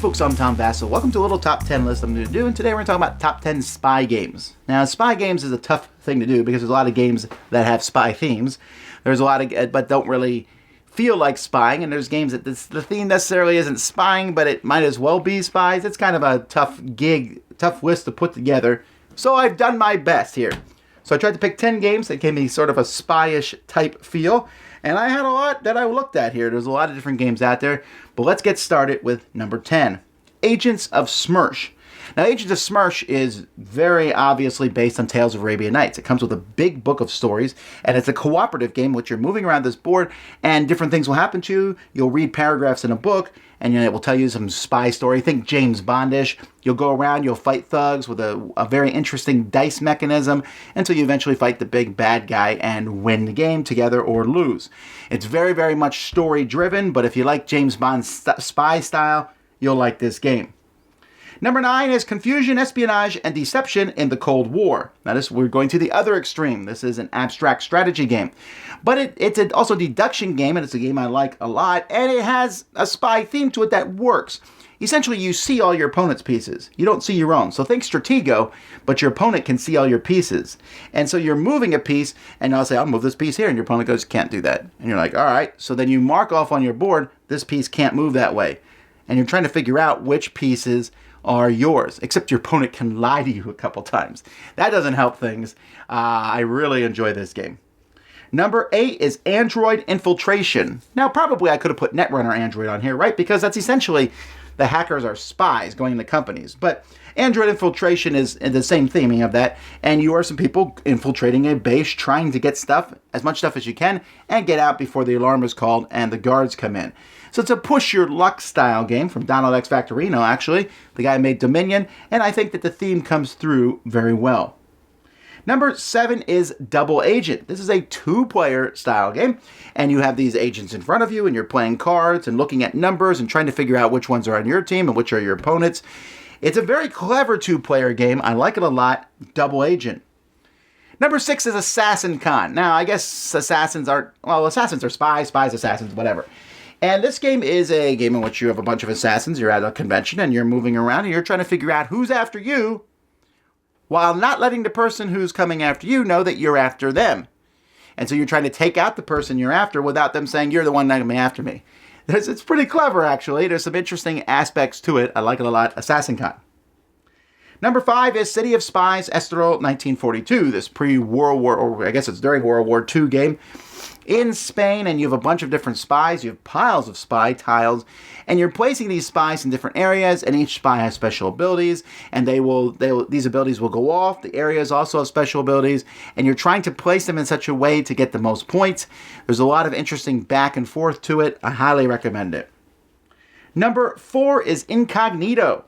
folks, I'm Tom Vasel. Welcome to a little top 10 list I'm going to do, and today we're going to talk about top 10 spy games. Now, spy games is a tough thing to do because there's a lot of games that have spy themes. There's a lot of, but don't really feel like spying, and there's games that the theme necessarily isn't spying, but it might as well be spies. It's kind of a tough list to put together, so I've done my best here. So I tried to pick 10 games that gave me sort of a spy-ish type feel, and I had a lot that I looked at here. There's a lot of different games out there, but let's get started with number 10, Agents of Smersh. Now, Agents of Smersh is very obviously based on Tales of Arabian Nights. It comes with a big book of stories, and it's a cooperative game in which you're moving around this board, and different things will happen to you. You'll read paragraphs in a book, and it will tell you some spy story. Think James Bondish. You'll go around, you'll fight thugs with a very interesting dice mechanism until you eventually fight the big bad guy and win the game together or lose. It's very, very much story-driven, but if you like James Bond's spy style, you'll like this game. Number 9 is Confusion, Espionage, and Deception in the Cold War. Now, we're going to the other extreme. This is an abstract strategy game. But it's also a deduction game, and it's a game I like a lot, and it has a spy theme to it that works. Essentially, you see all your opponent's pieces. You don't see your own. So think Stratego, but your opponent can see all your pieces. And so you're moving a piece, and I'll say, I'll move this piece here, and your opponent goes, can't do that. And you're like, all right. So then you mark off on your board, this piece can't move that way. And you're trying to figure out which pieces are yours, except your opponent can lie to you a couple times. That doesn't help things. I really enjoy this game. Number 8 is Android Infiltration. Now, probably I could have put Netrunner Android on here, right? Because that's essentially the hackers are spies going into companies. But Android Infiltration is the same theming of that, and you are some people infiltrating a base trying to get stuff, as much stuff as you can, and get out before the alarm is called and the guards come in. So it's a push your luck style game from Donald X Factorino, actually. The guy made Dominion, and I think that the theme comes through very well. Number 7 is Double Agent. This is a 2-player style game, and you have these agents in front of you, and you're playing cards and looking at numbers and trying to figure out which ones are on your team and which are your opponents. It's a very clever 2-player game. I like it a lot. Double Agent. Number 6 is Assassin Con. Now, I guess assassins are spies, assassins, whatever. And this game is a game in which you have a bunch of assassins. You're at a convention and you're moving around and you're trying to figure out who's after you while not letting the person who's coming after you know that you're after them. And so you're trying to take out the person you're after without them saying, you're the one coming after me. It's pretty clever, actually. There's some interesting aspects to it. I like it a lot. Assassin Con. Number 5 is City of Spies, Estoril 1942. This pre-World War, or I guess it's during World War II game in Spain, and you have a bunch of different spies. You have piles of spy tiles, and you're placing these spies in different areas, and each spy has special abilities, and these abilities will go off. The areas also have special abilities, and you're trying to place them in such a way to get the most points. There's a lot of interesting back and forth to it. I highly recommend it. Number 4 is Incognito.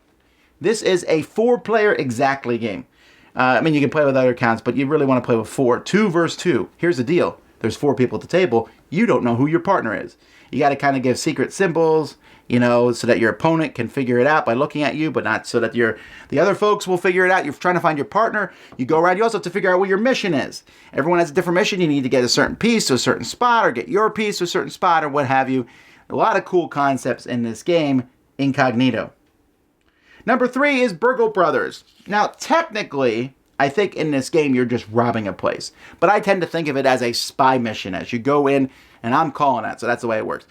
This is a 4-player exactly game. You can play with other accounts, but you really want to play with 4. 2 versus 2. Here's the deal. There's 4 people at the table. You don't know who your partner is. You got to kind of give secret symbols, so that your opponent can figure it out by looking at you, but not so that the other folks will figure it out. You're trying to find your partner. You go around. You also have to figure out what your mission is. Everyone has a different mission. You need to get a certain piece to a certain spot, or get your piece to a certain spot, or what have you. A lot of cool concepts in this game, Incognito. Number 3 is Burgle Brothers. Now, technically, I think in this game you're just robbing a place. But I tend to think of it as a spy mission as you go in, and I'm calling that, so that's the way it works.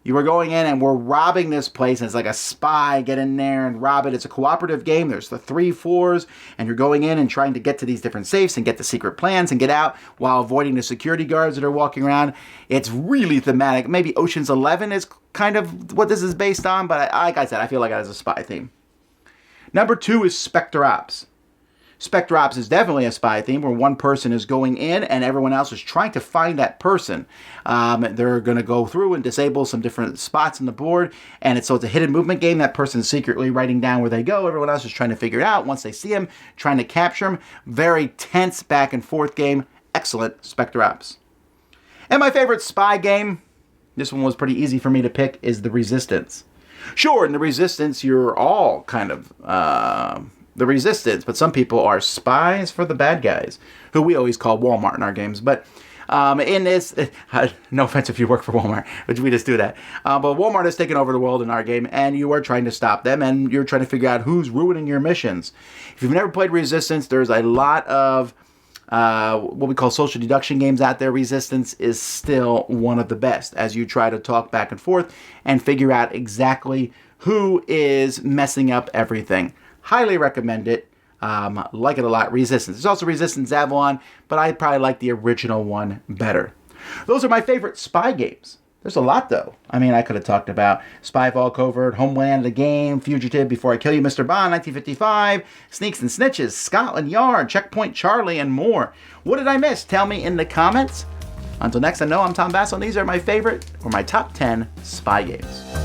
You were going in and we're robbing this place, and it's like a spy, get in there and rob it. It's a cooperative game. There's the 3 floors, and you're going in and trying to get to these different safes and get the secret plans and get out while avoiding the security guards that are walking around. It's really thematic. Maybe Ocean's 11 is kind of what this is based on, but like I said, I feel like it has a spy theme. Number 2 is Spectre Ops. Spectre Ops is definitely a spy theme where one person is going in and everyone else is trying to find that person. They're going to go through and disable some different spots on the board, and it's a hidden movement game. That person's secretly writing down where they go. Everyone else is trying to figure it out. Once they see him, trying to capture him. Very tense back and forth game. Excellent Spectre Ops. And my favorite spy game, this one was pretty easy for me to pick, is The Resistance. Sure, in The Resistance, you're all kind of the Resistance, but some people are spies for the bad guys, who we always call Walmart in our games. But In this, no offense if you work for Walmart, which we just do that. But Walmart has taken over the world in our game, and you are trying to stop them, and you're trying to figure out who's ruining your missions. If you've never played Resistance, there's a lot of what we call social deduction games out there. Resistance is still one of the best as you try to talk back and forth and figure out exactly who is messing up everything. Highly recommend it. Like it a lot. Resistance. There's also Resistance Avalon, but I probably like the original one better. Those are my favorite spy games. There's a lot, though. I mean, I could have talked about Spyfall Covert, Homeland the Game, Fugitive, Before I Kill You, Mr. Bond, 1955, Sneaks and Snitches, Scotland Yard, Checkpoint Charlie, and more. What did I miss? Tell me in the comments. Until next, I know I'm Tom Vasel, and these are my favorite, or my top 10 spy games.